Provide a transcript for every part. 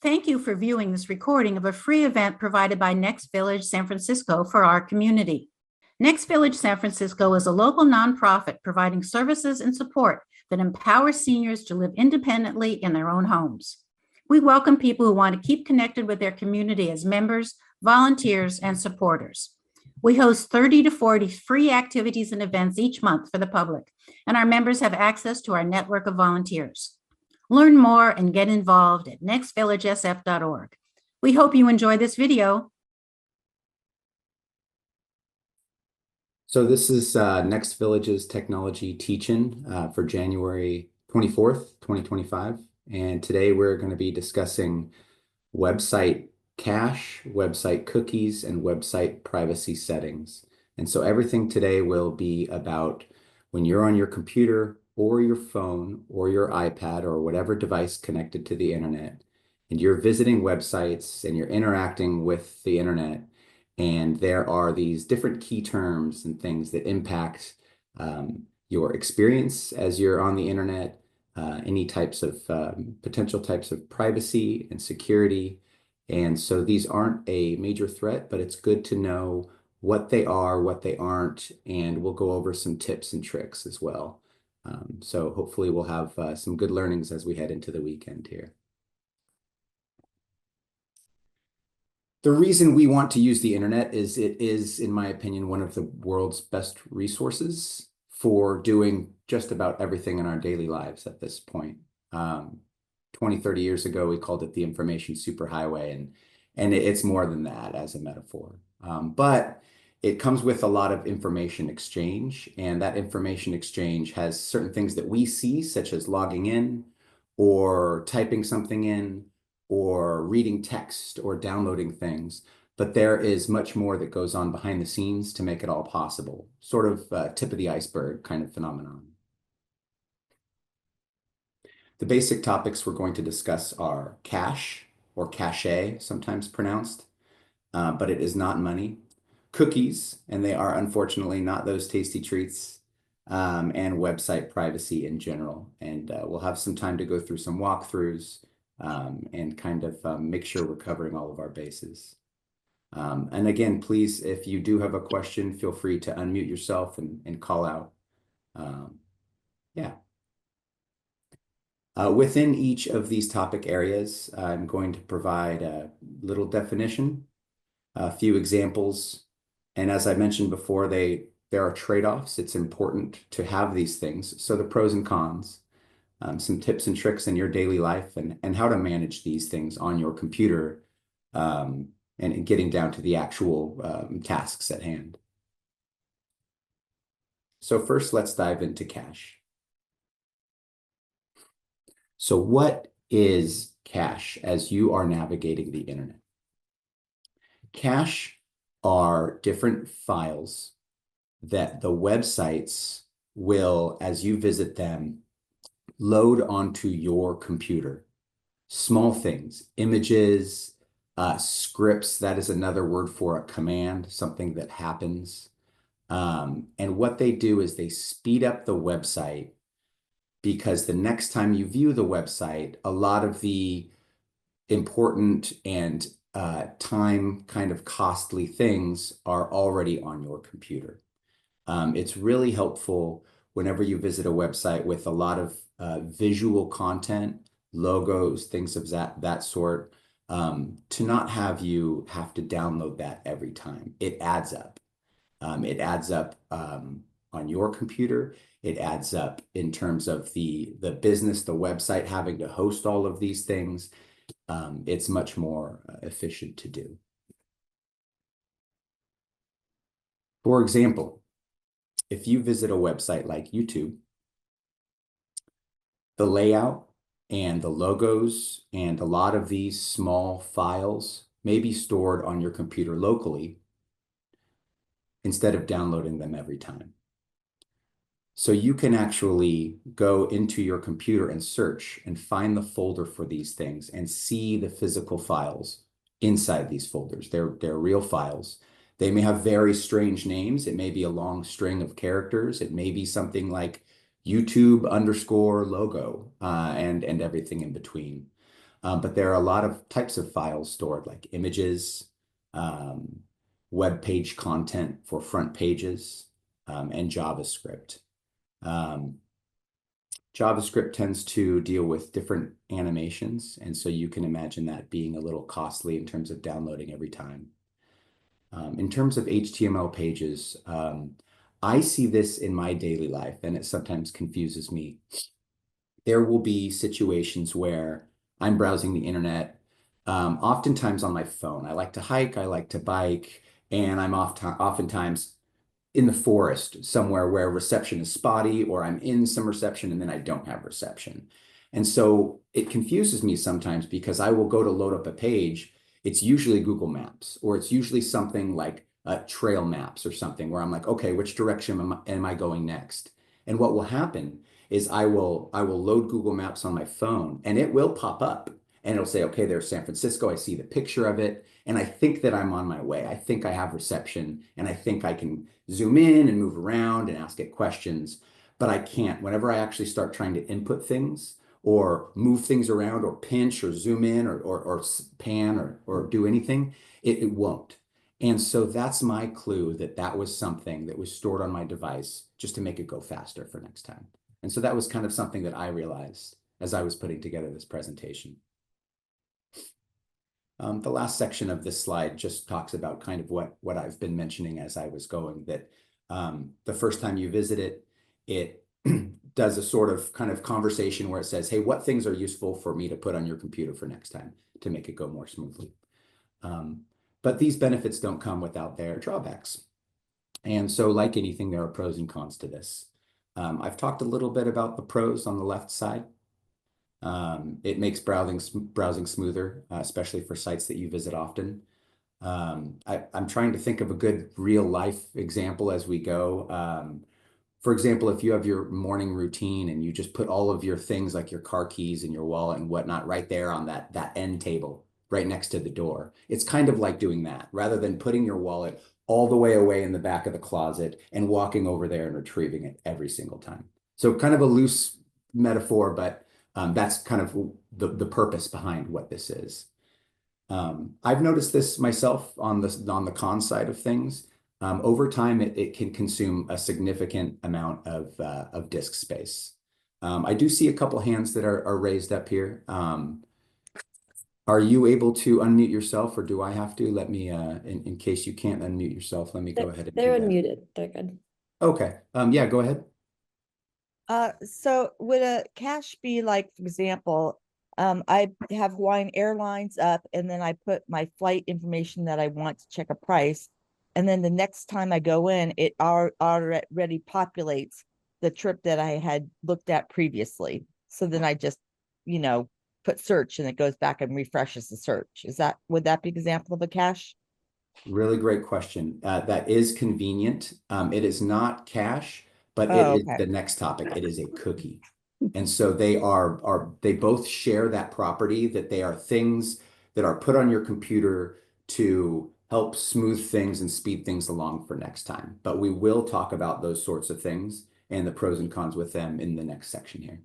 Thank you for viewing this recording of a free event provided by Next Village San Francisco for our community. Next Village San Francisco is a local nonprofit providing services and support that empowers seniors to live independently in their own homes. We welcome people who want to keep connected with their community as members, volunteers, and supporters. We host 30 to 40 free activities and events each month for the public, and our members have access to our network of volunteers. Learn more and get involved at nextvillagesf.org. We hope you enjoy this video. So this is Next Village's technology teach-in for January 24th, 2025. And today we're going to be discussing website cache, website cookies, and website privacy settings. And so everything today will be about when you're on your computer or your phone or your iPad or whatever device connected to the internet, and you're visiting websites and you're interacting with the internet, and there are these different key terms and things that impact your experience as you're on the internet, any types of potential types of privacy and security. And so these aren't a major threat, but it's good to know what they are, what they aren't, and we'll go over some tips and tricks as well. So hopefully we'll have some good learnings as we head into the weekend here. The reason we want to use the internet is it is, in my opinion, one of the world's best resources for doing just about everything in our daily lives at this point. 20, 30 years ago, we called it the information superhighway, and it's more than that as a metaphor. But it comes with a lot of information exchange, and that information exchange has certain things that we see, such as logging in or typing something in or reading text or downloading things. But there is much more that goes on behind the scenes to make it all possible, sort of tip of the iceberg kind of phenomenon. The basic topics we're going to discuss are cache, or cache, sometimes pronounced, but it is not money. Cookies, and they are unfortunately not those tasty treats, and website privacy in general. And we'll have some time to go through some walkthroughs and kind of make sure we're covering all of our bases. And again, please, if you do have a question, feel free to unmute yourself and call out. Within each of these topic areas, I'm going to provide a little definition, a few examples. And as I mentioned before, there are trade-offs. It's important to have these things. So the pros and cons, some tips and tricks in your daily life, and how to manage these things on your computer, and getting down to the actual tasks at hand. So first, let's dive into cache. So what is cache as you are navigating the internet? Cache are different files that the websites will, as you visit them, load onto your computer. Small things, images, scripts, that is another word for a command, something that happens. And what they do is they speed up the website, because the next time you view the website, a lot of the important and time kind of costly things are already on your computer. It's really helpful whenever you visit a website with a lot of visual content, logos, things of that sort, to not have you have to download that every time. It adds up. It adds up on your computer. It adds up in terms of the business, the website having to host all of these things. It's much more efficient to do. For example, if you visit a website like YouTube, the layout and the logos and a lot of these small files may be stored on your computer locally instead of downloading them every time. So you can actually go into your computer and search and find the folder for these things and see the physical files inside these folders. They're real files. They may have very strange names. It may be a long string of characters. It may be something like YouTube _ logo and everything in between. But there are a lot of types of files stored, like images, um, web page content for front pages, and JavaScript. Um, JavaScript tends to deal with different animations, and so you can imagine that being a little costly in terms of downloading every time. In terms of HTML pages, I see this in my daily life, and it sometimes confuses me. There will be situations where I'm browsing the internet, oftentimes on my phone. I like to hike, I like to bike, and I'm oftentimes in the forest somewhere where reception is spotty, or I'm in some reception and then I don't have reception. And so it confuses me sometimes because I will go to load up a page. It's usually Google Maps, or it's usually something like trail maps or something where I'm like, okay, which direction am I going next? And what will happen is I will load Google Maps on my phone and it will pop up and it'll say, okay, there's San Francisco. I see the picture of it. And I think that I'm on my way. I think I have reception and I think I can zoom in and move around and ask it questions, but I can't. Whenever I actually start trying to input things or move things around or pinch or zoom in or pan or do anything, it won't. And so that's my clue that that was something that was stored on my device just to make it go faster for next time. And so that was kind of something that I realized as I was putting together this presentation. The last section of this slide just talks about kind of what I've been mentioning as I was going, that the first time you visit it, it does a sort of kind of conversation where it says, hey, what things are useful for me to put on your computer for next time to make it go more smoothly? But these benefits don't come without their drawbacks. And so like anything, there are pros and cons to this. I've talked a little bit about the pros on the left side. It makes browsing smoother, especially for sites that you visit often. I'm trying to think of a good real life example as we go. For example, if you have your morning routine and you just put all of your things like your car keys and your wallet and whatnot right there on that end table, right next to the door. It's kind of like doing that rather than putting your wallet all the way away in the back of the closet and walking over there and retrieving it every single time. So kind of a loose metaphor, but that's kind of the purpose behind what this is. I've noticed this myself on the con side of things. Over time, it can consume a significant amount of disk space. I do see a couple hands that are raised up here. Are you able to unmute yourself, or do I have to? Let me, in case you can't unmute yourself, let me go ahead and do They're that. unmuted. They're good. Okay. Yeah, go ahead. So would a cache be like, for example, I have Hawaiian Airlines up and then I put my flight information that I want to check a price. And then the next time I go in, it already populates the trip that I had looked at previously. So then I just, put search and it goes back and refreshes the search. Would that be an example of a cache? Really great question. That is convenient. It is not cache, but it Oh, is okay. the next topic. It is a cookie. And so they both share that property, that they are things that are put on your computer to help smooth things and speed things along for next time. But we will talk about those sorts of things and the pros and cons with them in the next section here.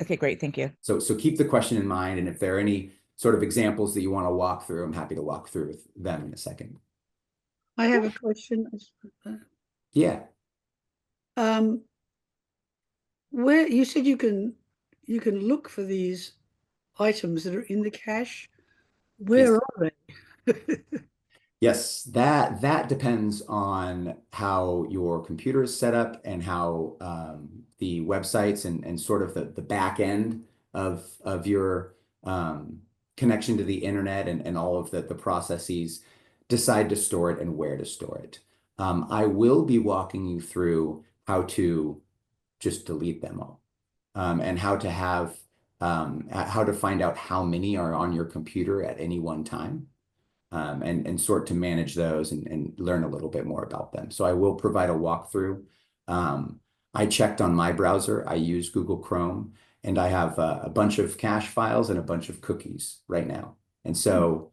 Okay, great. Thank you. So keep the question in mind. And if there are any sort of examples that you want to walk through, I'm happy to walk through with them in a second. I have a question. Yeah. Where you said you can look for these items that are in the cache. Where Yes. are they? Yes, that depends on how your computer is set up and how the websites and sort of the back end of your connection to the internet and all of the processes decide to store it and where to store it. I will be walking you through how to just delete them all and how to find out how many are on your computer at any one time. And sort to manage those and learn a little bit more about them. So I will provide a walkthrough. I checked on my browser. I use Google Chrome, and I have a bunch of cache files and a bunch of cookies right now. And so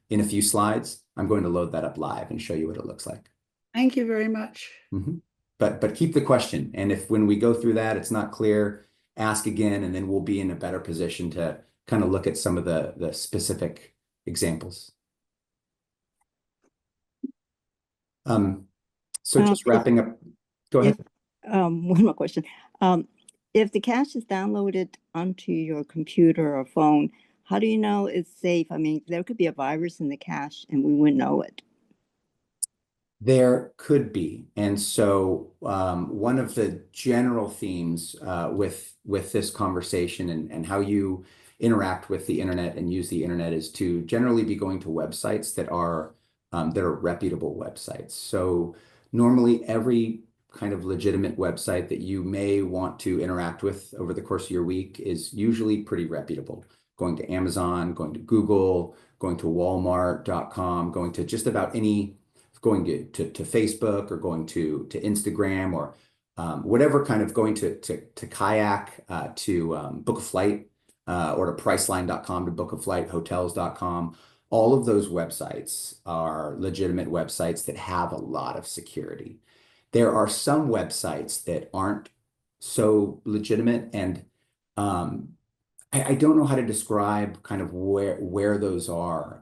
in a few slides, I'm going to load that up live and show you what it looks like. Thank you very much. Mm-hmm. But keep the question. And if when we go through that, it's not clear, ask again, and then we'll be in a better position to kind of look at some of the specific examples. So just wrapping up, go ahead. One more question. If the cache is downloaded onto your computer or phone, how do you know it's safe? I mean, there could be a virus in the cache and we wouldn't know it. There could be. And so one of the general themes with this conversation and how you interact with the internet and use the internet is to generally be going to websites that are reputable websites. So normally every kind of legitimate website that you may want to interact with over the course of your week is usually pretty reputable. Going to Amazon, going to Google, going to Walmart.com, going to just about any, going to Facebook or going to Instagram or whatever, kind of going to Kayak, to book a flight, or to Priceline.com to book a flight, hotels.com. All of those websites are legitimate websites that have a lot of security. There are some websites that aren't so legitimate, and I don't know how to describe kind of where those are.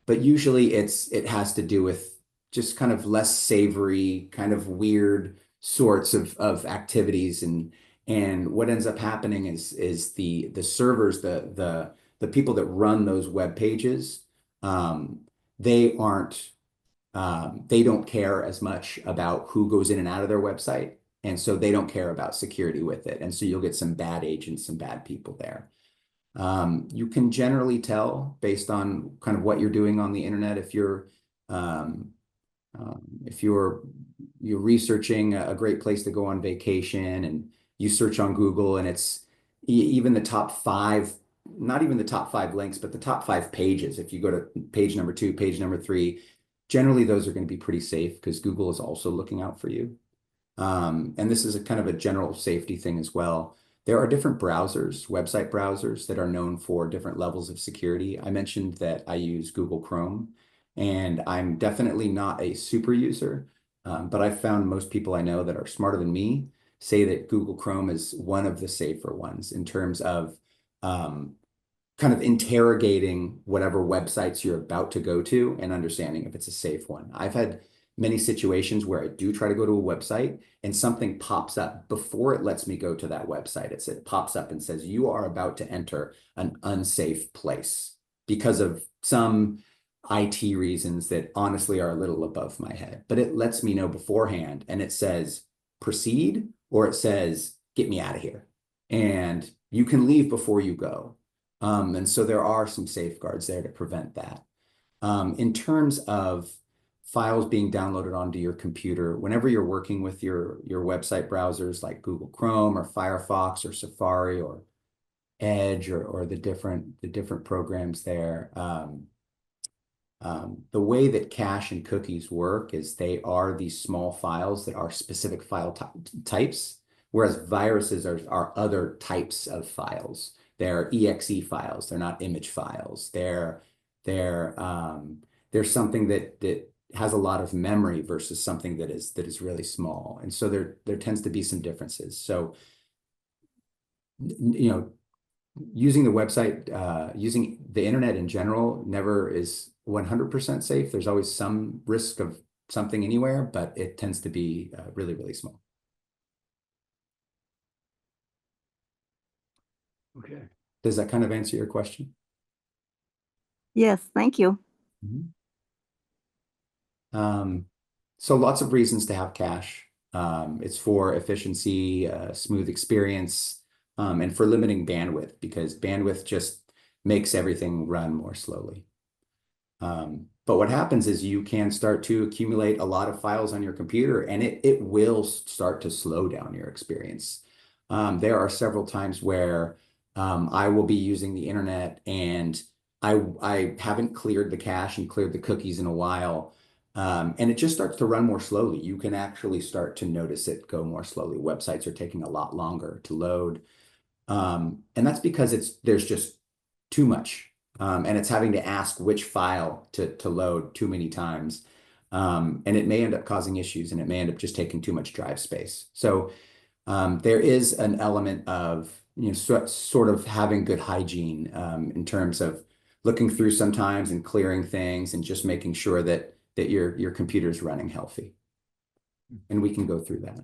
But usually it has to do with just kind of less savory, kind of weird sorts of activities, and what ends up happening is the servers, the people that run those web pages, they aren't they don't care as much about who goes in and out of their website, and so they don't care about security with it, and so you'll get some bad agents, some bad people there. You can generally tell based on kind of what you're doing on the internet um, if you're researching a great place to go on vacation, and you search on Google, and it's even the top five, not even the top five links, but the top five pages. If you go to page number 2, page number 3, generally those are going to be pretty safe because Google is also looking out for you. And this is a kind of a general safety thing as well. There are different browsers, website browsers, that are known for different levels of security. I mentioned that I use Google Chrome, and I'm definitely not a super user, but I've found most people I know that are smarter than me say that Google Chrome is one of the safer ones in terms of kind of interrogating whatever websites you're about to go to and understanding if it's a safe one. I've had many situations where I do try to go to a website and something pops up before it lets me go to that website. It pops up and says, you are about to enter an unsafe place because of some IT reasons that honestly are a little above my head. But it lets me know beforehand, and it says, proceed, or it says, get me out of here. And you can leave before you go. And so there are some safeguards there to prevent that. In terms of files being downloaded onto your computer, whenever you're working with your website browsers like Google Chrome or Firefox or Safari or Edge or the different programs there, the way that cache and cookies work is they are these small files that are specific file types, whereas viruses are other types of files. They're exe files. They're not image files. They're something that has a lot of memory versus something that is really small. And so there tends to be some differences. So, you know, using the website, using the internet in general never is 100% safe. There's always some risk of something anywhere, but it tends to be really, really small. Okay. Does that kind of answer your question? Yes, thank you. So lots of reasons to have cache. It's for efficiency, smooth experience, and for limiting bandwidth, because bandwidth just makes everything run more slowly. But what happens is you can start to accumulate a lot of files on your computer, and it will start to slow down your experience. There are several times where I will be using the internet and I haven't cleared the cache and cleared the cookies in a while. And it just starts to run more slowly. You can actually start to notice it go more slowly. Websites are taking a lot longer to load. And that's because there's just too much. And it's having to ask which file to load too many times. And it may end up causing issues, and it may end up just taking too much drive space. So there is an element of sort of having good hygiene in terms of looking through sometimes and clearing things and just making sure that your computer is running healthy. And we can go through that.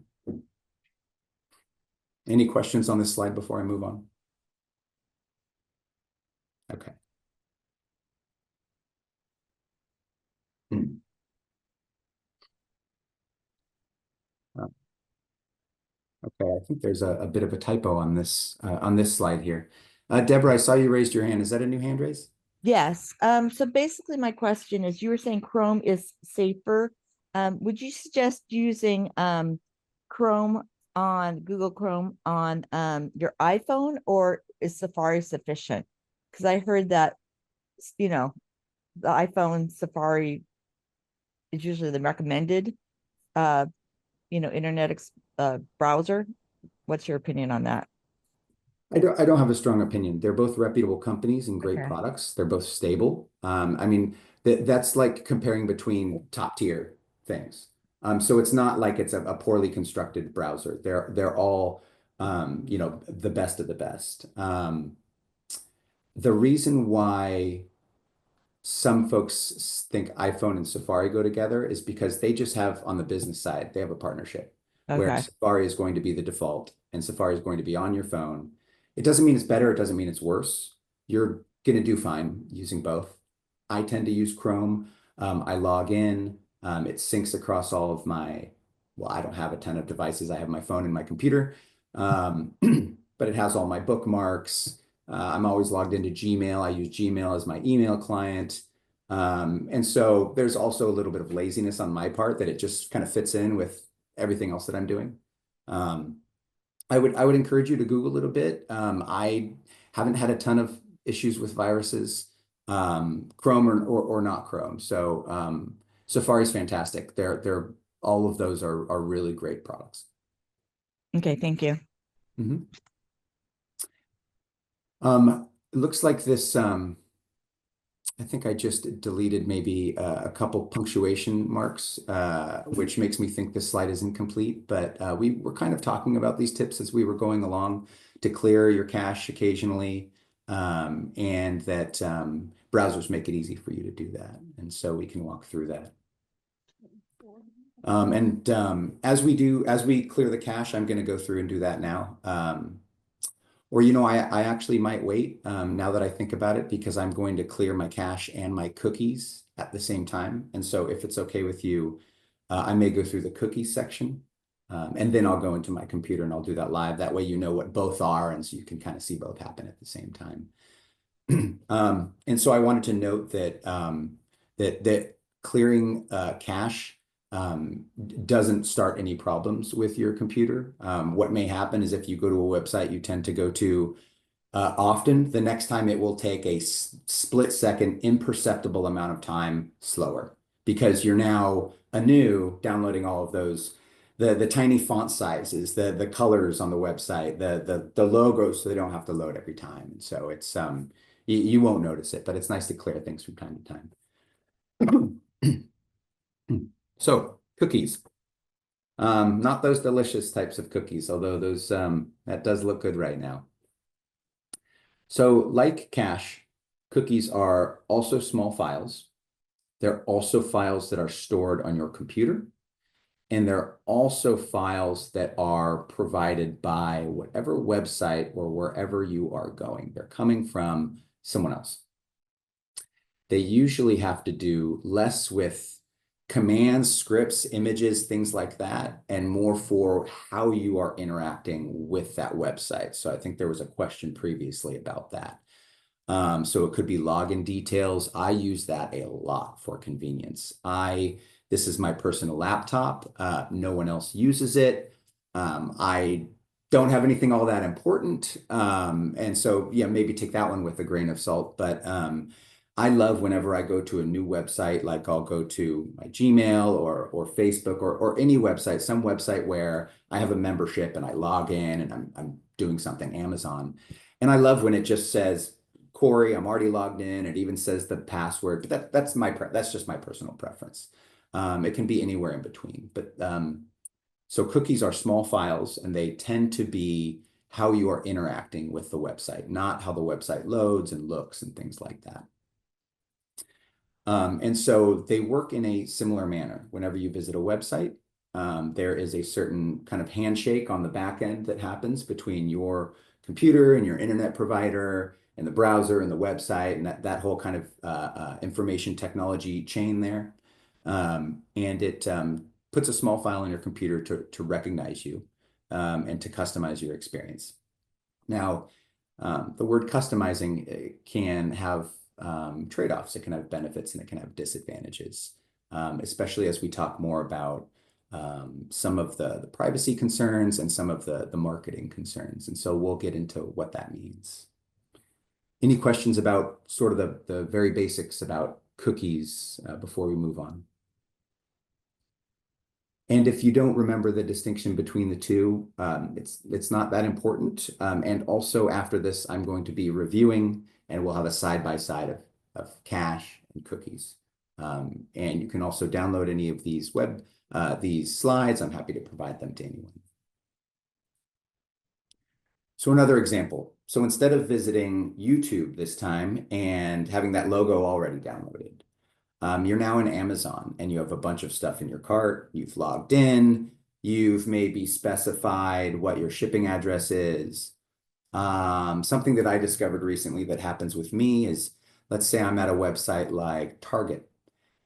Any questions on this slide before I move on? Okay. Okay, I think there's a bit of a typo on this slide here. Deborah, I saw you raised your hand. Is that a new hand raise? Yes. So basically my question is, you were saying Chrome is safer. Would you suggest using Chrome on Google Chrome on your iPhone, or is Safari sufficient? Because I heard that, the iPhone Safari is usually the recommended internet browser. What's your opinion on that? I don't have a strong opinion. They're both reputable companies and great Okay. products. They're both stable. I mean, that's like comparing between top tier things. So it's not like it's a poorly constructed browser. They're all the best of the best. The reason why some folks think iPhone and Safari go together is because they just have, on the business side, they have a partnership where Okay. Safari is going to be the default and Safari is going to be on your phone. It doesn't mean it's better. It doesn't mean it's worse. You're going to do fine using both. I tend to use Chrome. I log in. It syncs across all of well, I don't have a ton of devices. I have my phone and my computer, but it has all my bookmarks. I'm always logged into Gmail. I use Gmail as my email client. And so there's also a little bit of laziness on my part that it just kind of fits in with everything else that I'm doing. I would encourage you to Google a little bit. I haven't had a ton of issues with viruses, Chrome or not Chrome. So Safari is fantastic. They're all of those are really great products. Okay, thank you. Mm-hmm. It looks like this, I think I just deleted maybe a couple punctuation marks, which makes me think this slide is incomplete, but we were kind of talking about these tips as we were going along to clear your cache occasionally, and that browsers make it easy for you to do that. And so we can walk through that. As we clear the cache, I'm going to go through and do that now. Or, I actually might wait now that I think about it, because I'm going to clear my cache and my cookies at the same time. And so if it's okay with you, I may go through the cookies section, and then I'll go into my computer and I'll do that live. That way you know what both are, and so you can kind of see both happen at the same time. And so I wanted to note that that clearing cache doesn't start any problems with your computer. What may happen is if you go to a website you tend to go to often, the next time it will take a split second, imperceptible amount of time slower, because you're now anew downloading all of those, the tiny font sizes, the colors on the website, the logos, so they don't have to load every time. And so it's you won't notice it, but it's nice to clear things from time to time. So cookies, not those delicious types of cookies, although those that does look good right now. So like cache, cookies are also small files. They're also files that are stored on your computer. And they're also files that are provided by whatever website or wherever you are going. They're coming from someone else. They usually have to do less with commands, scripts, images, things like that, and more for how you are interacting with that website. So I think there was a question previously about that. So it could be login details. I use that a lot for convenience. This is my personal laptop. No one else uses it. I don't have anything all that important. And so, yeah, maybe take that one with a grain of salt. But I love whenever I go to a new website, like I'll go to my Gmail or Facebook or any website, some website where I have a membership and I log in and I'm doing something, Amazon. And I love when it just says, Cory, I'm already logged in. It even says the password, but that's just my personal preference. It can be anywhere in between, but so cookies are small files and they tend to be how you are interacting with the website, not how the website loads and looks and things like that. And so they work in a similar manner. Whenever you visit a website, there is a certain kind of handshake on the back end that happens between your computer and your internet provider and the browser and the website and that whole kind of information technology chain there. And it puts a small file on your computer to recognize you and to customize your experience. Now, the word customizing can have trade-offs. It can have benefits and it can have disadvantages, especially as we talk more about some of the privacy concerns and some of the marketing concerns. And so we'll get into what that means. Any questions about sort of the very basics about cookies before we move on? And if you don't remember the distinction between the two, it's not that important. And also after this, I'm going to be reviewing and we'll have a side-by-side of cache and cookies. And you can also download any of these these slides. I'm happy to provide them to anyone. So another example. So instead of visiting YouTube this time and having that logo already downloaded, you're now in Amazon and you have a bunch of stuff in your cart. You've logged in. You've maybe specified what your shipping address is. Something that I discovered recently that happens with me is, let's say I'm at a website like Target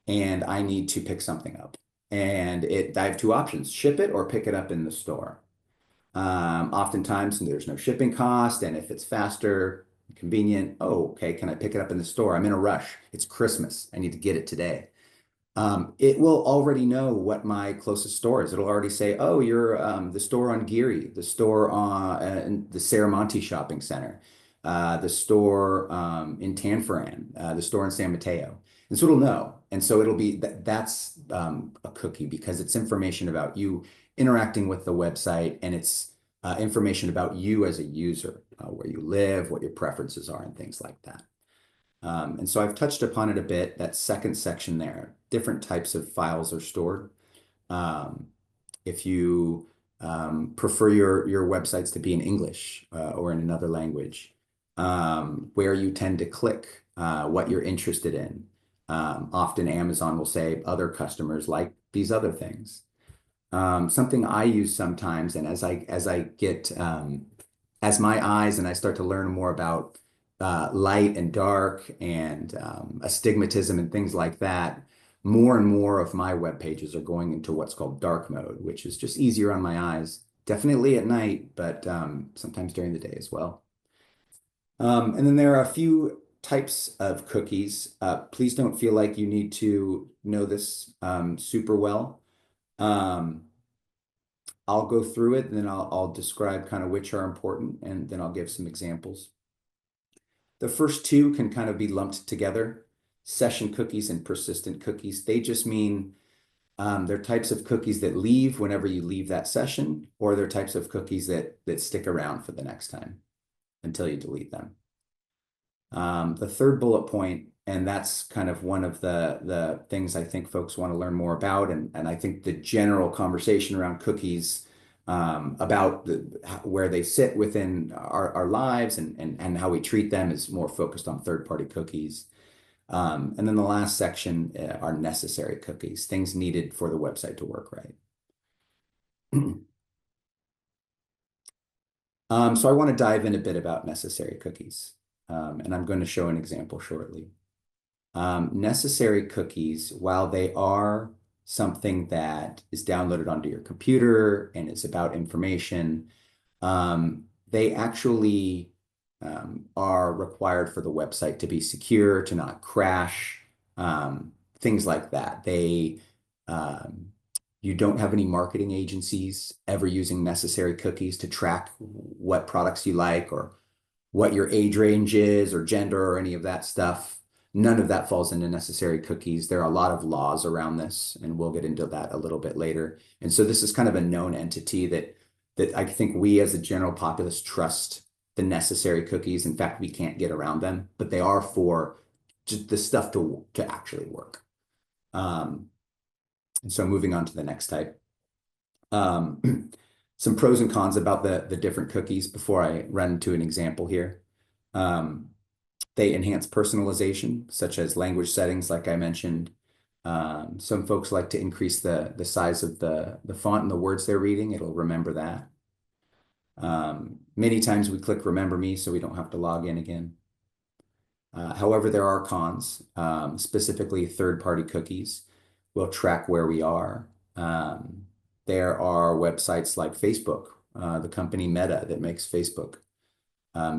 and I need to pick something up. And I have two options, ship it or pick it up in the store. Oftentimes there's no shipping cost, and if it's faster, convenient, oh, okay, can I pick it up in the store? I'm in a rush. It's Christmas. I need to get it today. It will already know what my closest store is. It'll already say, oh, you're the store on Geary, the store on the Saramonte Shopping Center, the store in Tanforan, the store in San Mateo. And so it'll know. And so it'll be that's a cookie because it's information about you interacting with the website, and it's information about you as a user, where you live, what your preferences are, and things like that. And so I've touched upon it a bit, that second section there. Different types of files are stored. If you prefer your websites to be in English or in another language, where you tend to click, what you're interested in. Often Amazon will say other customers like these other things. Something I use sometimes, and as I get as my eyes and I start to learn more about light and dark and astigmatism and things like that, more and more of my web pages are going into what's called dark mode, which is just easier on my eyes. Definitely at night, but sometimes during the day as well. And then there are a few types of cookies. Please don't feel like you need to know this super well. I'll go through it and then I'll describe kind of which are important, and then I'll give some examples. The first two can kind of be lumped together, session cookies and persistent cookies. They just mean they're types of cookies that leave whenever you leave that session, or they're types of cookies that stick around for the next time until you delete them. The third bullet point, and that's kind of one of the things I think folks want to learn more about, and I think the general conversation around cookies about where they sit within our lives and how we treat them is more focused on third-party cookies. And then the last section are necessary cookies, things needed for the website to work right. So I want to dive in a bit about necessary cookies, and I'm going to show an example shortly. Necessary cookies, while they are something that is downloaded onto your computer and is about information, they actually are required for the website to be secure, to not crash, things like that. You don't have any marketing agencies ever using necessary cookies to track what products you like or what your age range is or gender or any of that stuff. None of that falls into necessary cookies. There are a lot of laws around this, and we'll get into that a little bit later. And so this is kind of a known entity that I think we as a general populace trust the necessary cookies. In fact, we can't get around them, but they are for just the stuff to actually work. And so moving on to the next type. Some pros and cons about the different cookies before I run to an example here. They enhance personalization, such as language settings, like I mentioned. Some folks like to increase the size of the font and the words they're reading. It'll remember that. Many times we click remember me so we don't have to log in again. However, there are cons, specifically third-party cookies will track where we are. There are websites like Facebook, the company Meta that makes Facebook.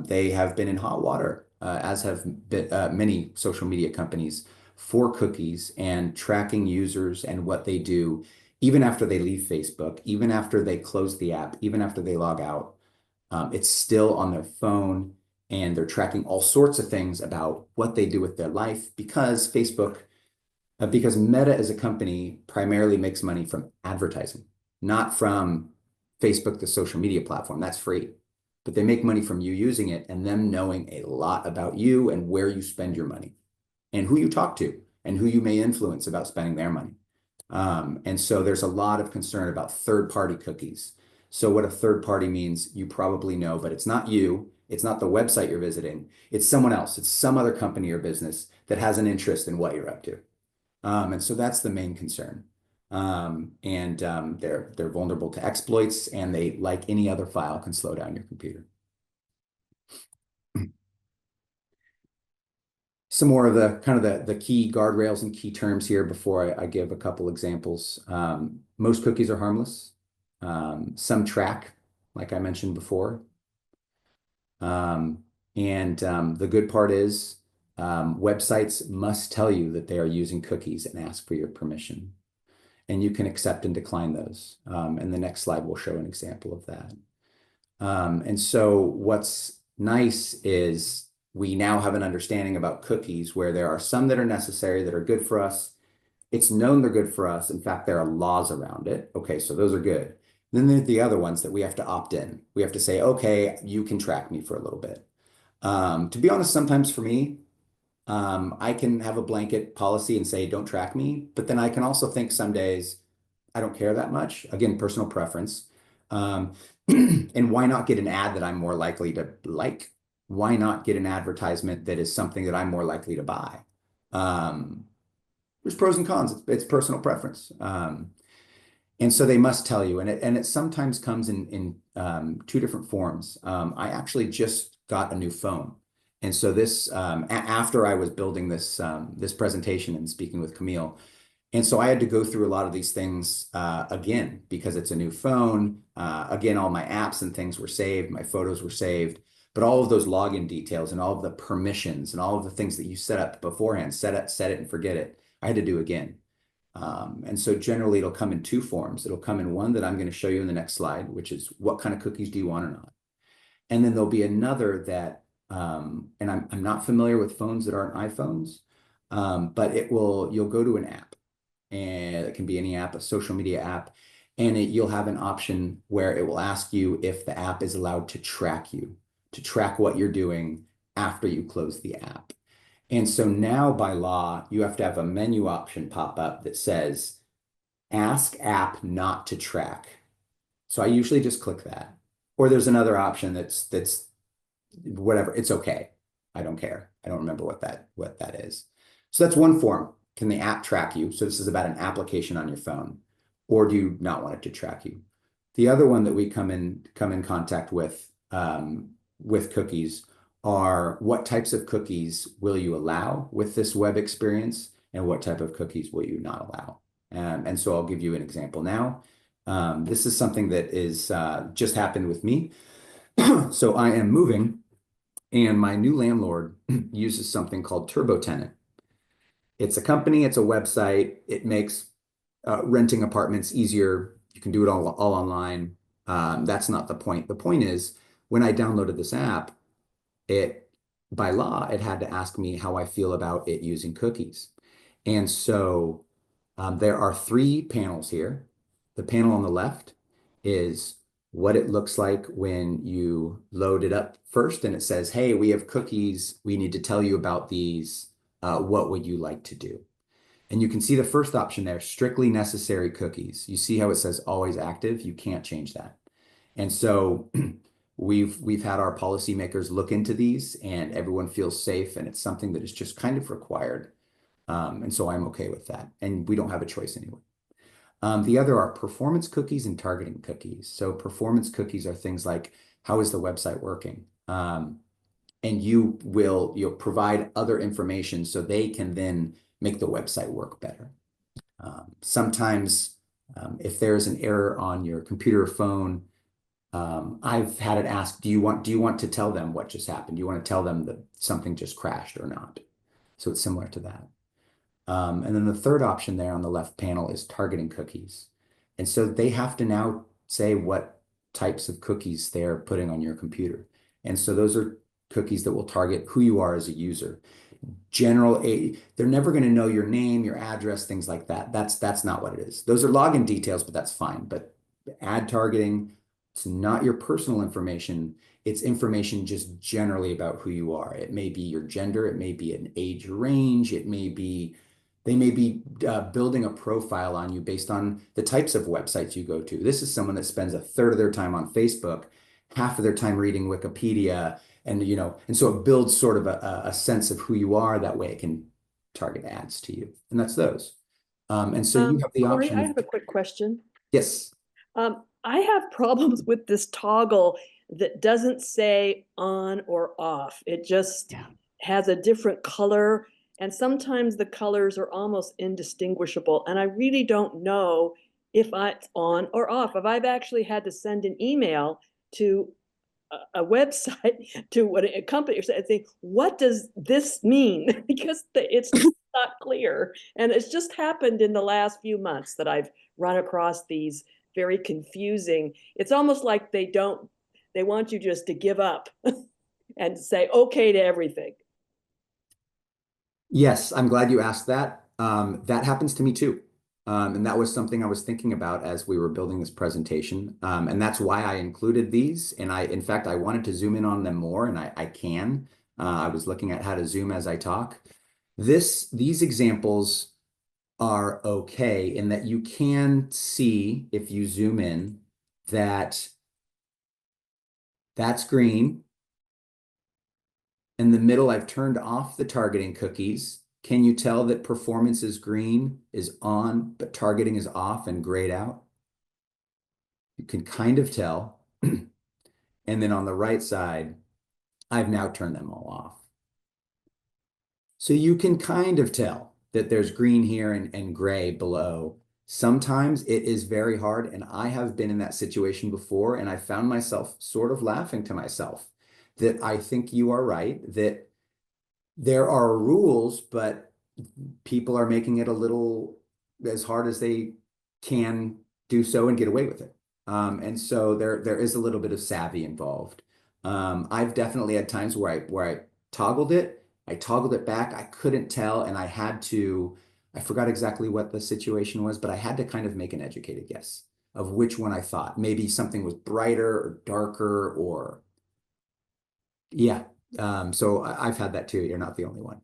They have been in hot water, as have been, many social media companies, for cookies and tracking users and what they do, even after they leave Facebook, even after they close the app, even after they log out. It's still on their phone, and they're tracking all sorts of things about what they do with their life because because Meta as a company primarily makes money from advertising, not from Facebook, the social media platform. That's free. But they make money from you using it and them knowing a lot about you and where you spend your money and who you talk to and who you may influence about spending their money. And so there's a lot of concern about third-party cookies. So what a third party means, you probably know, but it's not you. It's not the website you're visiting. It's someone else. It's some other company or business that has an interest in what you're up to. And so that's the main concern. They're vulnerable to exploits, and they, like any other file, can slow down your computer. Some more of the kind of the key guardrails and key terms here before I give a couple examples. Most cookies are harmless. Some track, like I mentioned before. The good part is websites must tell you that they are using cookies and ask for your permission. And you can accept and decline those. And the next slide will show an example of that. And so what's nice is we now have an understanding about cookies where there are some that are necessary, that are good for us. It's known they're good for us. In fact, there are laws around it. Okay, so those are good. Then there are the other ones that we have to opt in. We have to say, okay, you can track me for a little bit. To be honest, sometimes for me, I can have a blanket policy and say, don't track me. But then I can also think some days, I don't care that much. Again, personal preference. And why not get an ad that I'm more likely to like? Why not get an advertisement that is something that I'm more likely to buy? There's pros and cons. It's personal preference. And so they must tell you, and it sometimes comes in two different forms. I actually just got a new phone. And so this, after I was building this presentation and speaking with Camille, and so I had to go through a lot of these things again, because it's a new phone. Again, all my apps and things were saved, my photos were saved, but all of those login details and all of the permissions and all of the things that you set up beforehand, set it and forget it, I had to do again. And so generally it'll come in two forms. It'll come in one that I'm going to show you in the next slide, which is what kind of cookies do you want or not? And then there'll be another that, and I'm not familiar with phones that aren't iPhones, but you'll go to an app, and it can be any app, a social media app, and you'll have an option where it will ask you if the app is allowed to track you, to track what you're doing after you close the app. And so now by law, you have to have a menu option pop up that says, ask app not to track. So I usually just click that. Or there's another option that's whatever, it's okay. I don't care. I don't remember what that is. So that's one form. Can the app track you? So this is about an application on your phone. Or do you not want it to track you? The other one that we come in contact with cookies are what types of cookies will you allow with this web experience, and what type of cookies will you not allow? And so I'll give you an example now. This is something that is just happened with me. So I am moving, and my new landlord uses something called TurboTenant. It's a company, it's a website. It makes renting apartments easier. You can do it all online. That's not the point. The point is, when I downloaded this app, by law, it had to ask me how I feel about it using cookies. And so there are three panels here. The panel on the left is what it looks like when you load it up first, and it says, hey, we have cookies. We need to tell you about these. What would you like to do? And you can see the first option there, strictly necessary cookies. You see how it says always active? You can't change that. And so we've had our policymakers look into these, and everyone feels safe, and it's something that is just kind of required. And so I'm okay with that. And we don't have a choice anyway. The other are performance cookies and targeting cookies. So performance cookies are things like, how is the website working? And you'll provide other information so they can then make the website work better. Sometimes if there's an error on your computer or phone, I've had it asked, do you want to tell them what just happened? Do you want to tell them that something just crashed or not? So it's similar to that. And then the third option there on the left panel is targeting cookies. And so they have to now say what types of cookies they're putting on your computer. And so those are cookies that will target who you are as a user. They're never going to know your name, your address, things like that. That's not what it is. Those are login details, but that's fine. But ad targeting, it's not your personal information. It's information just generally about who you are. It may be your gender. It may be an age range. They may be building a profile on you based on the types of websites you go to. This is someone that spends a third of their time on Facebook, half of their time reading Wikipedia, and so it builds sort of a sense of who you are. That way it can target ads to you. And that's those. And so you have the Cory, option I of, have a quick question. yes. I have problems with this toggle that doesn't say on or off. It just has a different color, and sometimes the colors are almost indistinguishable. And I really don't know if it's on or off. If I've actually had to send an email to a website, to what a company, and think, what does this mean? Because it's not clear. And it's just happened in the last few months that I've run across these very confusing. It's almost like they want you just to give up and say okay to everything. Yes, I'm glad you asked that. That happens to me too. And that was something I was thinking about as we were building this presentation. And that's why I included these. And in fact, I wanted to zoom in on them more, and I can. I was looking at how to zoom as I talk. These examples are okay in that you can see, if you zoom in, that that's green. In the middle, I've turned off the targeting cookies. Can you tell that performance is green, is on, but targeting is off and grayed out? You can kind of tell. And then on the right side, I've now turned them all off. So you can kind of tell that there's green here and gray below. Sometimes it is very hard, and I have been in that situation before, and I found myself sort of laughing to myself that I think you are right, that there are rules, but people are making it a little as hard as they can do so and get away with it. And so there is a little bit of savvy involved. I've definitely had times where I toggled it back, I couldn't tell, and I forgot exactly what the situation was, but I had to kind of make an educated guess of which one I thought. Maybe something was brighter or darker or yeah. So I've had that too. You're not the only one.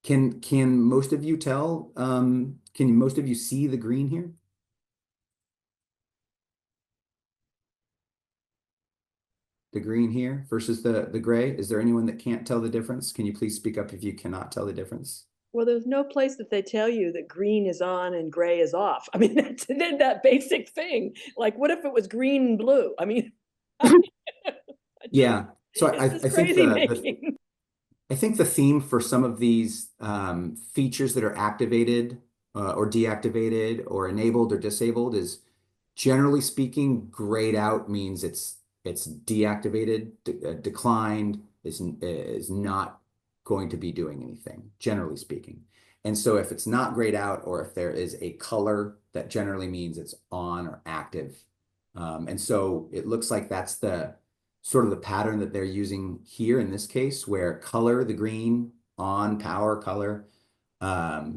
Can most of you tell? Can most of you see the green here? The green here versus the gray. Is there anyone that can't tell the difference? Can you please speak up if you cannot tell the difference? Well, there's no place that they tell you that green is on and gray is off. I mean, that's that basic thing. Like, what if it was green and blue? I mean, yeah. So I think the theme for some of these features that are activated or deactivated or enabled or disabled is, generally speaking, grayed out means it's deactivated, declined, is not going to be doing anything, generally speaking. And so if it's not grayed out, or if there is a color, that generally means it's on or active. And so it looks like that's the sort of the pattern that they're using here in this case, where color, the green, on, power, color,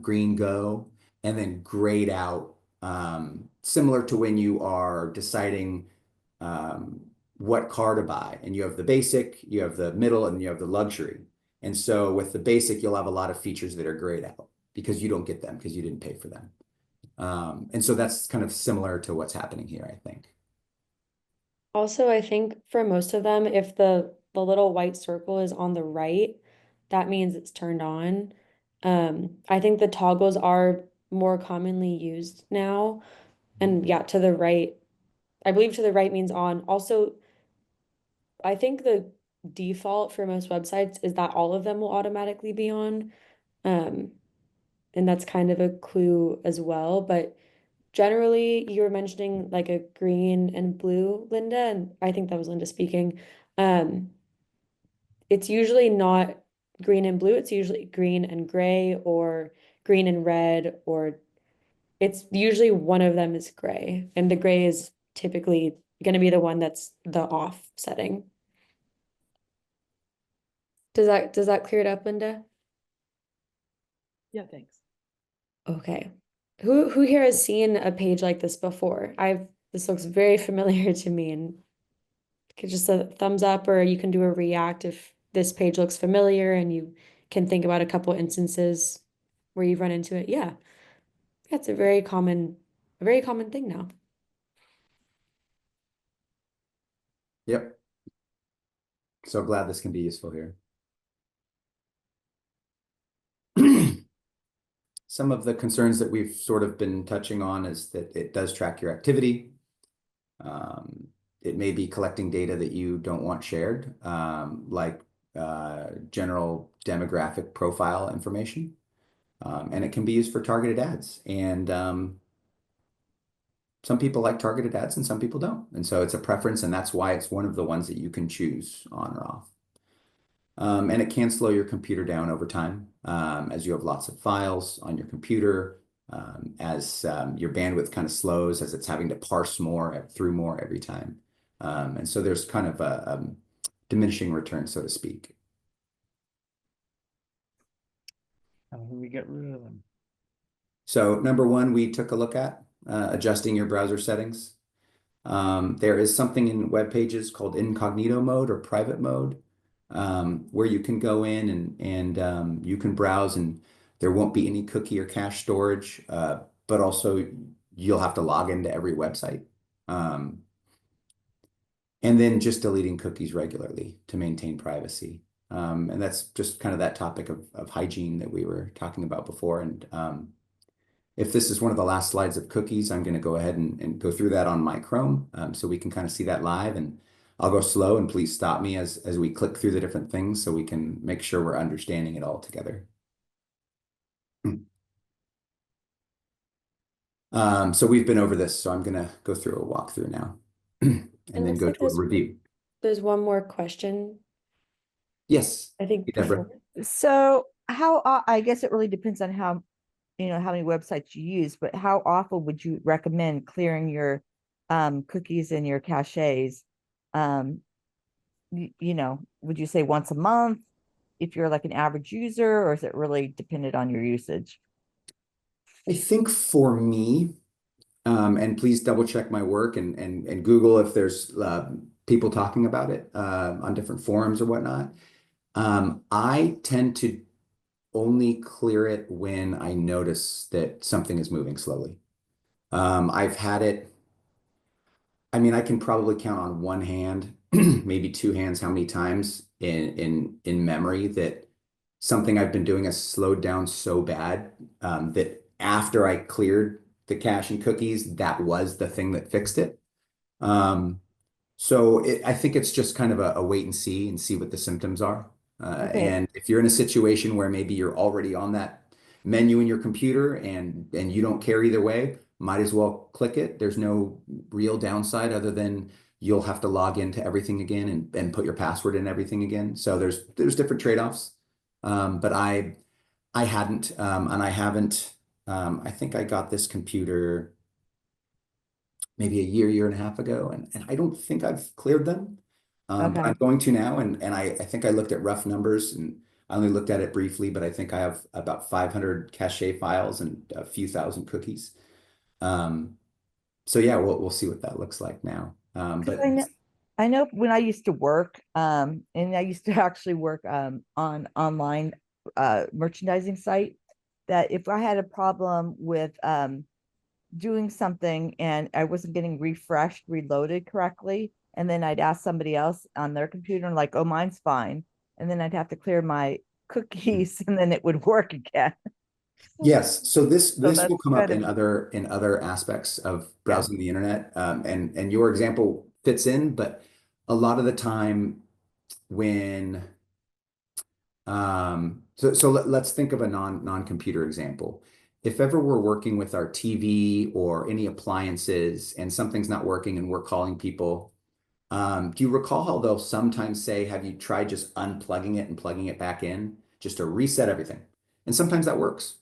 green, go, and then grayed out, similar to when you are deciding what car to buy. And you have the basic, you have the middle, and you have the luxury. And so with the basic, you'll have a lot of features that are grayed out because you don't get them because you didn't pay for them. And so that's kind of similar to what's happening here, I think. Also, I think for most of them, if the little white circle is on the right, that means it's turned on. I think the toggles are more commonly used now. And yeah, to the right, I believe to the right means on. Also, I think the default for most websites is that all of them will automatically be on. Um, and that's kind of a clue as well. But generally, you were mentioning like a green and blue, Linda, and I think that was Linda speaking. Um, it's usually not green and blue, it's usually green and gray or green and red, or it's usually one of them is gray, and the gray is typically going to be the one that's the off setting. Does that clear it up, Linda? Yeah, thanks. Okay. Who here has seen a page like this before? This looks very familiar to me, and just a thumbs up, or you can do a react if this page looks familiar and you can think about a couple instances where you've run into it. Yeah. Yeah, it's a very common thing now. Yep. So glad this can be useful here. Some of the concerns that we've sort of been touching on is that it does track your activity. It may be collecting data that you don't want shared, like general demographic profile information. And it can be used for targeted ads. And some people like targeted ads and some people don't. And so it's a preference, and that's why it's one of the ones that you can choose on or off. And it can slow your computer down over time as you have lots of files on your computer, as your bandwidth kind of slows, as it's having to parse more through more every time. And so there's kind of a diminishing return, so to speak. How do we get rid of them? So number one, we took a look at adjusting your browser settings. There is something in web pages called incognito mode or private mode, where you can go in and you can browse, and there won't be any cookie or cache storage, but also you'll have to log into every website. And then just deleting cookies regularly to maintain privacy. And that's just kind of that topic of hygiene that we were talking about before. And if this is one of the last slides of cookies, I'm going to go ahead and go through that on my Chrome so we can kind of see that live. And I'll go slow, and please stop me as we click through the different things so we can make sure we're understanding it all together. So we've been over this, so I'm going to go through a walkthrough now and then looks go like to a review. There's one more question, Yes, I think, Deborah. before. So I guess it really depends on how many websites you use, but how often would you recommend clearing your cookies and your caches? Would you say once a month if you're like an average user, or is it really dependent on your usage? I think for me, and please double check my work and Google if there's people talking about it on different forums or whatnot. I tend to only clear it when I notice that something is moving slowly. I've had it, I mean, I can probably count on one hand, maybe two hands, how many times in memory that something I've been doing has slowed down so bad that after I cleared the cache and cookies, that was the thing that fixed it. So I think it's just kind of a wait and see what the symptoms are. Okay. And if you're in a situation where maybe you're already on that menu in your computer and you don't care either way, might as well click it. There's no real downside other than you'll have to log into everything again and put your password in everything again. So there's different trade-offs. But I hadn't, and I haven't. I think I got this computer maybe a year and a half ago, and I don't think I've cleared them. But Okay. I'm going to now, and I think I looked at rough numbers, and I only looked at it briefly, but I think I have about 500 cache files and a few thousand cookies. So yeah, we'll see what that looks like now. But I know when I used to work, and I used to actually work on online merchandising site, that if I had a problem with doing something and I wasn't getting refreshed, reloaded correctly, and then I'd ask somebody else on their computer and like, oh, mine's fine. And then I'd have to clear my cookies and then it would work again. Yes, so this So will that's come up kind of, in other aspects of browsing the internet, and your example fits in, but a lot of the time when let's think of a non-computer example. If ever we're working with our TV or any appliances and something's not working and we're calling people, do you recall how they'll sometimes say, have you tried just unplugging it and plugging it back in just to reset everything? And sometimes that works.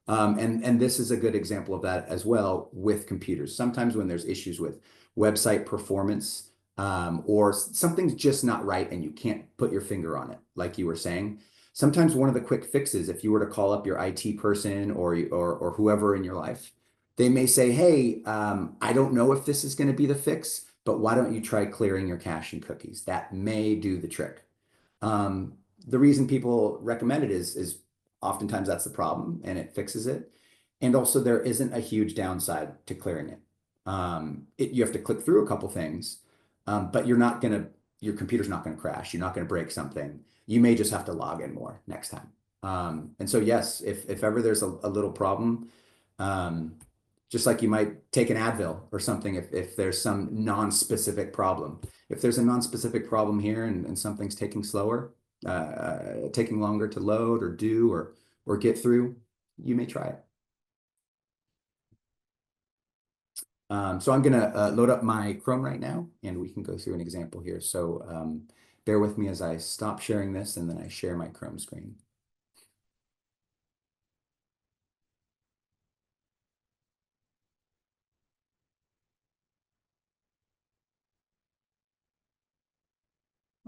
And this is a good example of that as well with computers. Sometimes when there's issues with website performance, or something's just not right and you can't put your finger on it, like you were saying. Sometimes one of the quick fixes, if you were to call up your IT person or whoever in your life, they may say, hey, I don't know if this is going to be the fix, but why don't you try clearing your cache and cookies? That may do the trick. The reason people recommend it is oftentimes that's the problem and it fixes it. And also there isn't a huge downside to clearing it. You have to click through a couple things, but your computer's not gonna crash. You're not gonna break something. You may just have to log in more next time. And so yes, if ever there's a little problem, just like you might take an Advil or something if there's some non-specific problem. If there's a non-specific problem here and something's taking taking longer to load or do or get through, you may try it. So I'm gonna load up my Chrome right now and we can go through an example here. So bear with me as I stop sharing this and then I share my Chrome screen.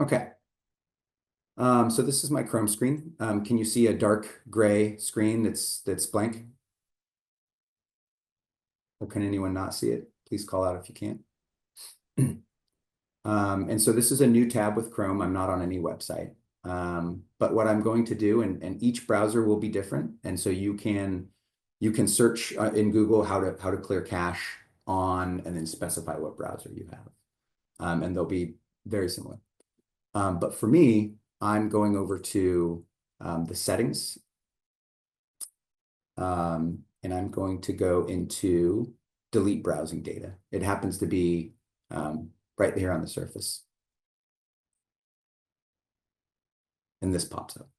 Okay. So this is my Chrome screen. Can you see a dark gray screen that's blank? Or can anyone not see it? Please call out if you can't. And so this is a new tab with Chrome. I'm not on any website. But what I'm going to do, and each browser will be different. And so you can search in Google how to clear cache on and then specify what browser you have. And they'll be very similar. But for me, I'm going over to the settings. And I'm going to go into delete browsing data. It happens to be right there on the surface. And this pops up.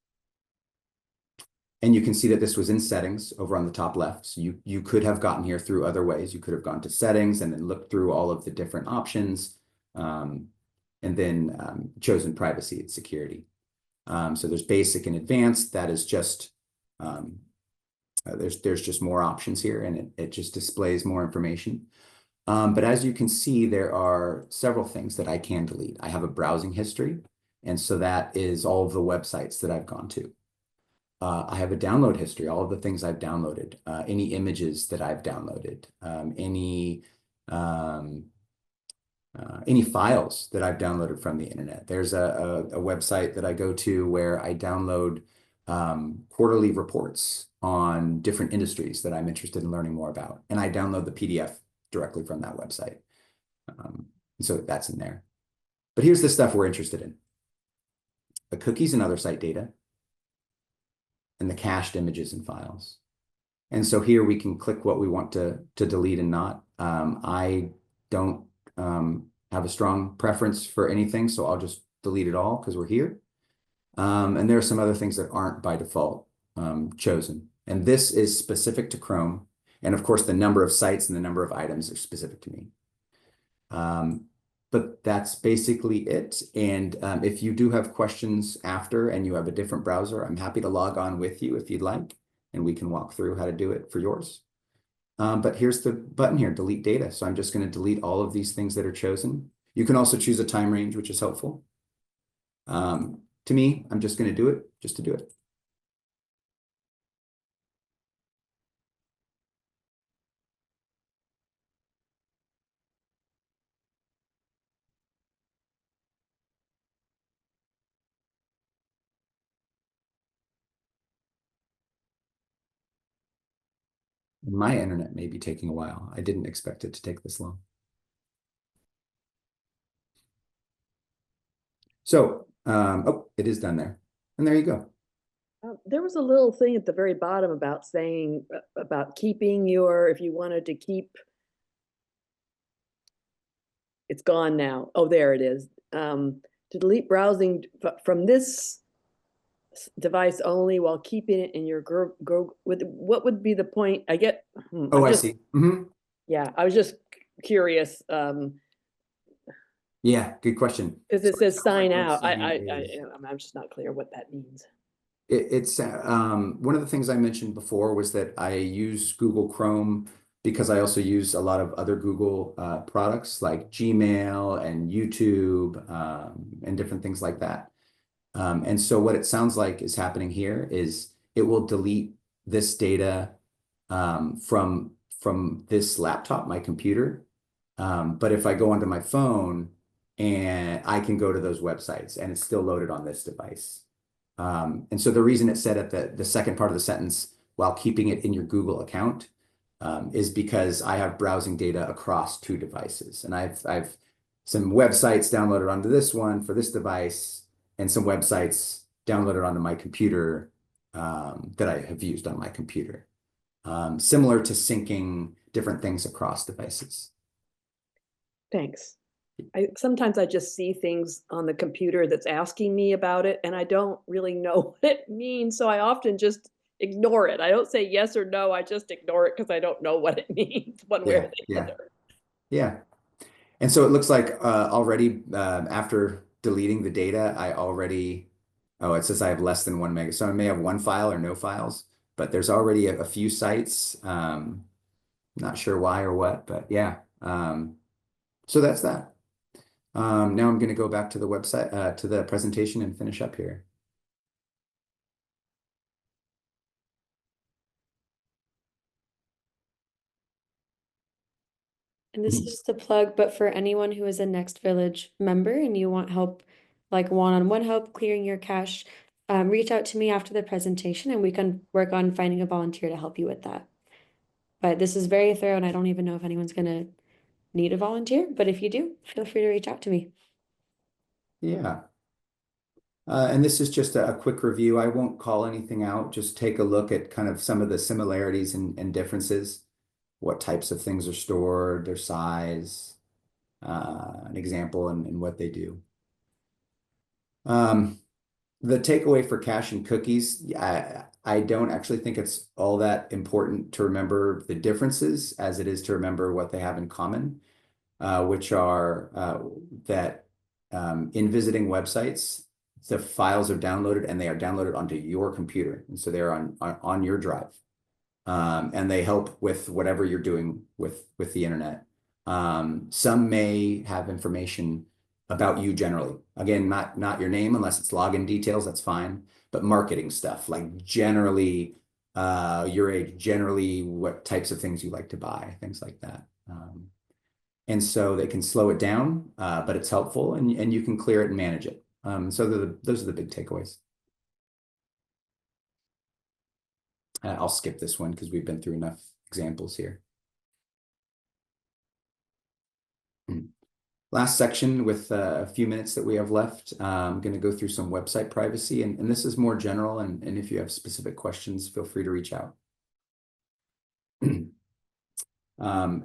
And you can see that this was in settings over on the top left. So you could have gotten here through other ways. You could have gone to settings and then looked through all of the different options and then chosen privacy and security. So there's basic and advanced. That is just, there's just more options here and it just displays more information. But as you can see, there are several things that I can delete. I have a browsing history. And so that is all of the websites that I've gone to. I have a download history, all of the things I've downloaded, any images that I've downloaded, any files that I've downloaded from the internet. There's a website that I go to where I download quarterly reports on different industries that I'm interested in learning more about. And I download the PDF directly from that website. So that's in there. But here's the stuff we're interested in. The cookies and other site data, and the cached images and files. And so here we can click what we want to delete and not. I don't have a strong preference for anything, so I'll just delete it all because we're here. And there are some other things that aren't by default chosen. And this is specific to Chrome. And of course, the number of sites and the number of items are specific to me. But that's basically it. And if you do have questions after and you have a different browser, I'm happy to log on with you if you'd like, and we can walk through how to do it for yours. But here's the button here, delete data. So I'm just going to delete all of these things that are chosen. You can also choose a time range, which is helpful. To me, I'm just going to do it just to do it. My internet may be taking a while. I didn't expect it to take this long. So, oh, it is done there. And there you go. There was a little thing at the very bottom about saying about keeping your, if you wanted to keep, it's gone now. Oh, there it is. To delete browsing from this device only while keeping it in your what would be the point? I get. Oh, I see. Mm-hmm. Yeah, I was just curious. Yeah, good question. Because it says sign out. Is- I'm just not clear what that means. It's one of the things I mentioned before was that I use Google Chrome because I also use a lot of other Google products like Gmail and YouTube and different things like that. And so what it sounds like is happening here is it will delete this data from this laptop, my computer. But if I go onto my phone and I can go to those websites and it's still loaded on this device. And so the reason it said at the second part of the sentence, while keeping it in your Google account, is because I have browsing data across two devices. And I've some websites downloaded onto this one for this device and some websites downloaded onto my computer that I have used on my computer. Similar to syncing different things across devices. Thanks. Sometimes I just see things on the computer that's asking me about it, and I don't really know what it means. So I often just ignore it. I don't say yes or no. I just ignore it because I don't know what it means one way or the other. Yeah. And so it looks like already after deleting the data, oh, it says I have less than 1 mega. So I may have one file or no files, but there's already a few sites. Not sure why or what, but yeah. So that's that. Now I'm going to go back to the website, to the presentation and finish up here. And this is just a plug, but for anyone who is a Next Village member and you want help, like one-on-one help clearing your cache, reach out to me after the presentation and we can work on finding a volunteer to help you with that. But this is very thorough and I don't even know if anyone's gonna need a volunteer, but if you do, feel free to reach out to me. Yeah. And this is just a quick review. I won't call anything out. Just take a look at kind of some of the similarities and differences. What types of things are stored, their size, an example, and what they do. The takeaway for cache and cookies, I don't actually think it's all that important to remember the differences as it is to remember what they have in common, which are that in visiting websites, the files are downloaded and they are downloaded onto your computer. And so they're on your drive. And they help with whatever you're doing with the internet. Some may have information about you generally. Again, not your name unless it's login details, that's fine. But marketing stuff, like generally your age, generally what types of things you like to buy, things like that. And so they can slow it down, but it's helpful and you can clear it and manage it. So those are the big takeaways. I'll skip this one because we've been through enough examples here. Last section with a few minutes that we have left. I'm going to go through some website privacy, and this is more general, and if you have specific questions, feel free to reach out.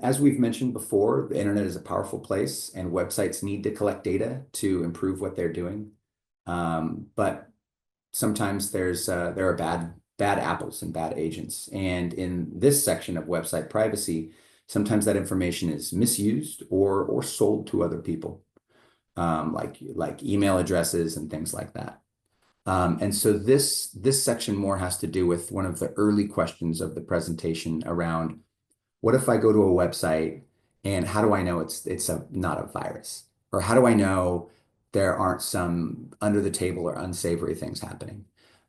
As we've mentioned before, the internet is a powerful place, and websites need to collect data to improve what they're doing. But sometimes there are bad apples and bad agents. And in this section of website privacy, sometimes that information is misused or sold to other people, like email addresses and things like that. And so this section more has to do with one of the early questions of the presentation around what if I go to a website and how do I know it's not a virus? Or how do I know there aren't some under the table or unsavory things happening?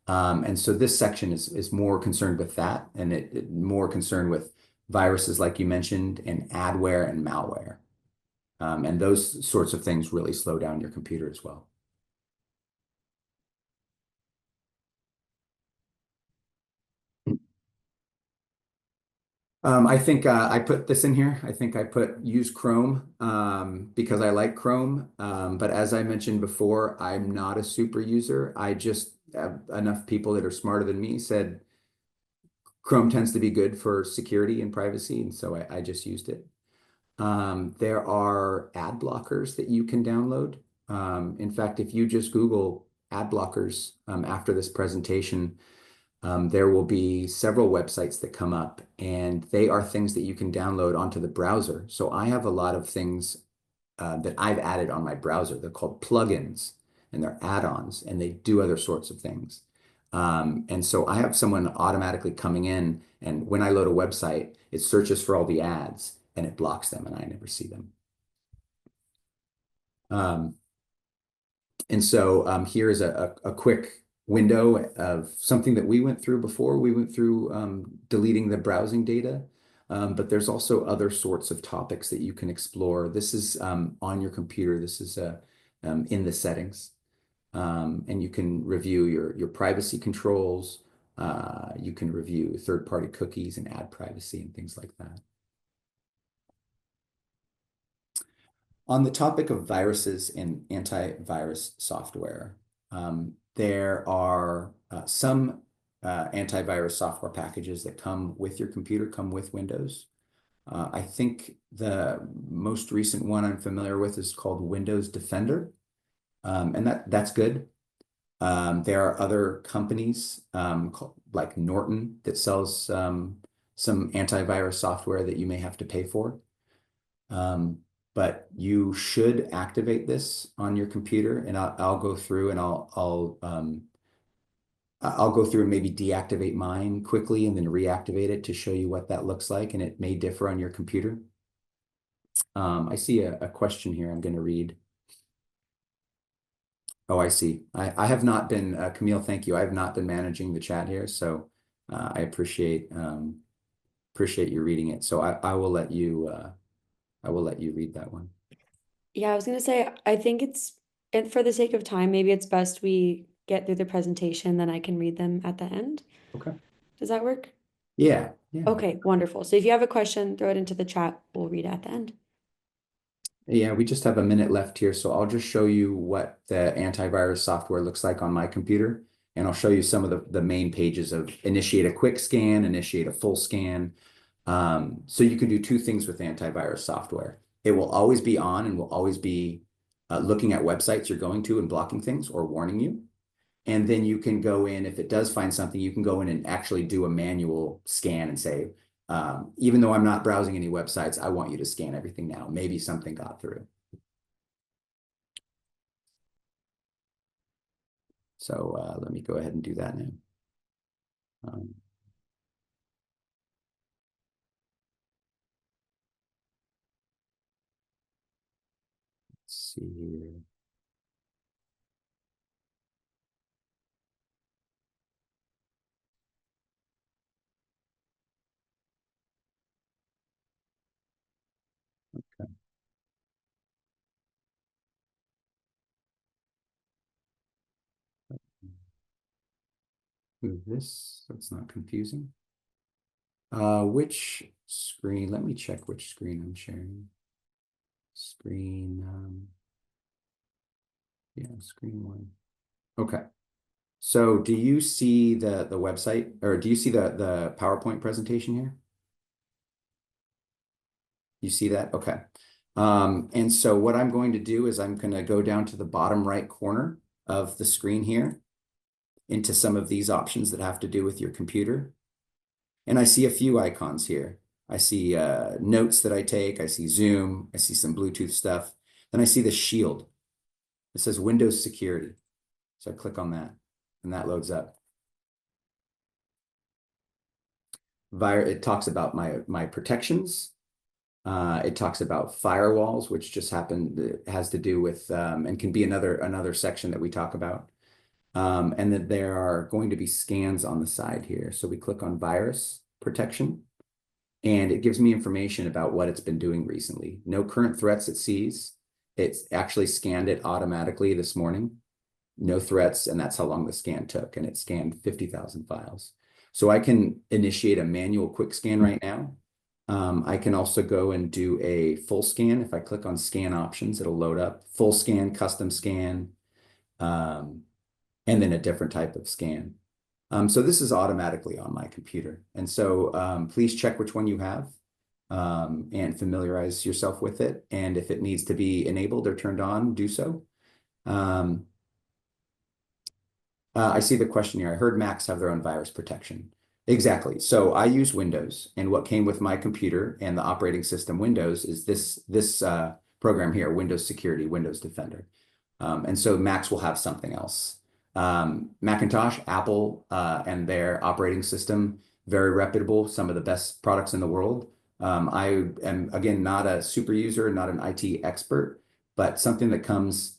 And so this section is more concerned with that, and it more concerned with viruses, like you mentioned, and adware and malware. And those sorts of things really slow down your computer as well. I think I put this in here. I think I put use Chrome because I like Chrome. But as I mentioned before, I'm not a super user. I just have enough people that are smarter than me said Chrome tends to be good for security and privacy, and so I just used it. There are ad blockers that you can download. In fact, if you just Google ad blockers after this presentation, there will be several websites that come up, and they are things that you can download onto the browser. So I have a lot of things that I've added on my browser. They're called plugins, and they're add-ons, and they do other sorts of things. And so I have someone automatically coming in, and when I load a website, it searches for all the ads and it blocks them, and I never see them. And so here is a quick window of something that we went through before. We went through deleting the browsing data, but there's also other sorts of topics that you can explore. This is on your computer. This is in the settings. And you can review your privacy controls. You can review third-party cookies and ad privacy and things like that. On the topic of viruses and antivirus software, there are some antivirus software packages that come with your computer, come with Windows. I think the most recent one I'm familiar with is called Windows Defender, and that's good. There are other companies like Norton that sells some antivirus software that you may have to pay for. But you should activate this on your computer, and I'll go through and I'll go through and maybe deactivate mine quickly and then reactivate it to show you what that looks like, and it may differ on your computer. I see a question here I'm going to read. Oh, I see. I have not been, Camille, thank you. I have not been managing the chat here, so I appreciate you reading it. So I will let you read that one. Yeah, I was gonna say, I think and for the sake of time, maybe it's best we get through the presentation, then I can read them at the end. Okay. Does that work? Yeah. Okay, wonderful. So if you have a question, throw it into the chat. We'll read it at the end. Yeah, we just have a minute left here, so I'll just show you what the antivirus software looks like on my computer, and I'll show you some of the main pages of initiate a quick scan, initiate a full scan. So you can do two things with antivirus software. It will always be on and will always be looking at websites you're going to and blocking things or warning you. And then you can go in, if it does find something, you can go in and actually do a manual scan and say, even though I'm not browsing any websites, I want you to scan everything now. Maybe something got through. So let me go ahead and do that now. Let's see here. Okay. Move this so it's not confusing. Which screen? Let me check which screen I'm sharing. Screen, yeah, screen one. Okay. So do you see the website, or do you see the PowerPoint presentation here? You see that? Okay. And so what I'm going to do is I'm going to go down to the bottom right corner of the screen here into some of these options that have to do with your computer. And I see a few icons here. I see notes that I take. I see Zoom. I see some Bluetooth stuff. Then I see the shield. It says Windows Security. So I click on that, and that loads up. It talks about my protections. It talks about firewalls, which just has to do with and can be another section that we talk about. And then there are going to be scans on the side here. So we click on virus protection, and it gives me information about what it's been doing recently. No current threats it sees. It's actually scanned it automatically this morning. No threats, and that's how long the scan took, and it scanned 50,000 files. So I can initiate a manual quick scan right now, I can also go and do a full scan. If I click on scan options, it'll load up full scan, custom scan, and then a different type of scan. So this is automatically on my computer. And so please check which one you have and familiarize yourself with it. And if it needs to be enabled or turned on, do so. I see the question here. I heard Macs have their own virus protection. Exactly. So I use Windows, and what came with my computer and the operating system Windows is this program here, Windows Security, Windows Defender. And so Macs will have something else. Macintosh, Apple, and their operating system, very reputable, some of the best products in the world. I am, again, not a super user, not an IT expert, but something that comes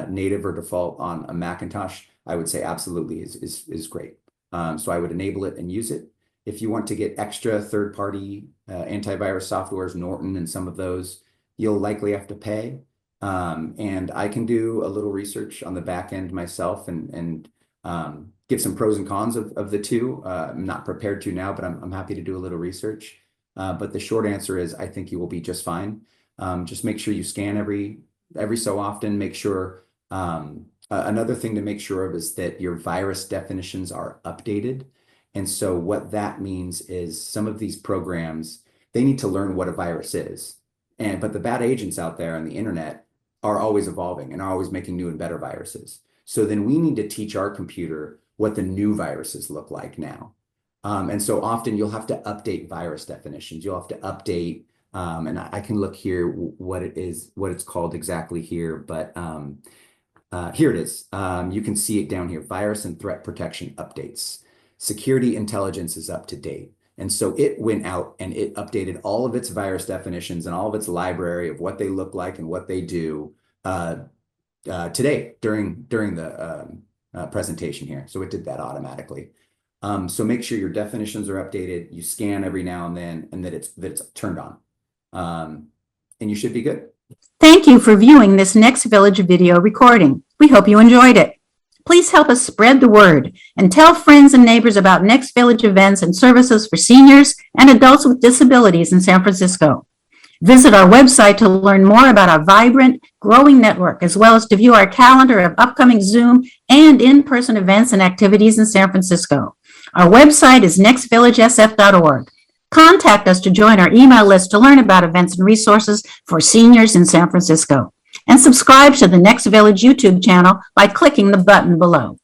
native or default on a Macintosh, I would say absolutely is great. So I would enable it and use it. If you want to get extra third-party antivirus softwares, Norton and some of those, you'll likely have to pay. And I can do a little research on the back end myself and give some pros and cons of the two. I'm not prepared to now, but I'm happy to do a little research. But the short answer is I think you will be just fine. Just make sure you scan every so often. Make sure another thing to make sure of is that your virus definitions are updated. And so what that means is some of these programs, they need to learn what a virus is. But the bad agents out there on the internet are always evolving and are always making new and better viruses. So then we need to teach our computer what the new viruses look like now. And so often you'll have to update virus definitions. You'll have to update, and I can look here what it's called exactly here, but here it is. You can see it down here, virus and threat protection updates. Security intelligence is up to date. And so it went out and it updated all of its virus definitions and all of its library of what they look like and what they do today during the presentation here. So it did that automatically. So make sure your definitions are updated. You scan every now and then, and that it's turned on. And you should be good. Thank you for viewing this Next Village video recording. We hope you enjoyed it. Please help us spread the word and tell friends and neighbors about Next Village events and services for seniors and adults with disabilities in San Francisco. Visit our website to learn more about our vibrant, growing network, as well as to view our calendar of upcoming Zoom and in-person events and activities in San Francisco. Our website is nextvillagesf.org. Contact us to join our email list to learn about events and resources for seniors in San Francisco. And subscribe to the Next Village YouTube channel by clicking the button below.